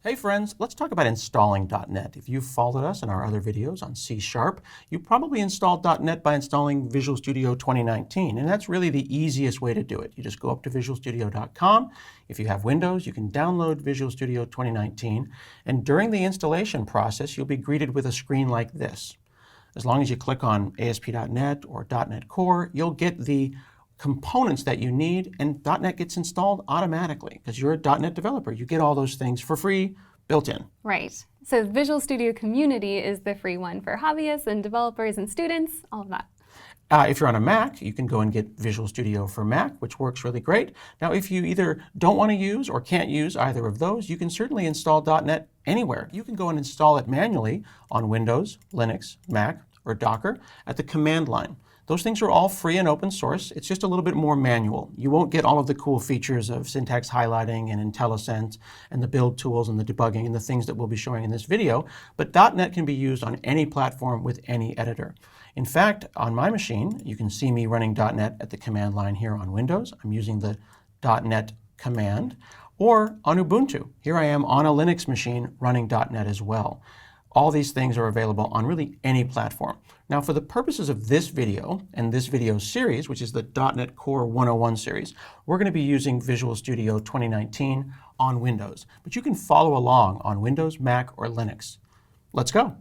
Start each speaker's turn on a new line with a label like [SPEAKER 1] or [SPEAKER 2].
[SPEAKER 1] Hey friends, let's talk about installing dotNET. If you've followed us in our other videos on C#, you probably installed dotNET by installing Visual Studio 2019, and that's really the easiest way to do it. You just go up to visualstudio.com. If you have Windows, you can download Visual Studio 2019, and during the installation process, you'll be greeted with a screen like this. As long as you click on ASP.NET or .NET Core, you'll get the components that you need, and .NET gets installed automatically because you're a .NET developer. You get all those things for free, built in.
[SPEAKER 2] Right. So Visual Studio Community is the free one for hobbyists and developers and students, all of that.
[SPEAKER 1] If you're on a Mac, you can go and get Visual Studio for Mac, which works really great. Now, if you either don't want to use or can't use either of those, you can certainly install .NET anywhere. You can go and install it manually on Windows, Linux, Mac, or Docker at the command line. Those things are all free and open source. It's just a little bit more manual. You won't get all of the cool features of syntax highlighting and IntelliSense and the build tools and the debugging and the things that we'll be showing in this video, but .NET can be used on any platform with any editor. In fact, on my machine, you can see me running .NET at the command line here on Windows. I'm using the .NET command, or on Ubuntu. Here I am on a Linux machine running .NET as well. All these things are available on really any platform. Now, for the purposes of this video and this video series, which is the .NET Core 101 series, we're going to be using Visual Studio 2019 on Windows. But you can follow along on Windows, Mac, or Linux. Let's go.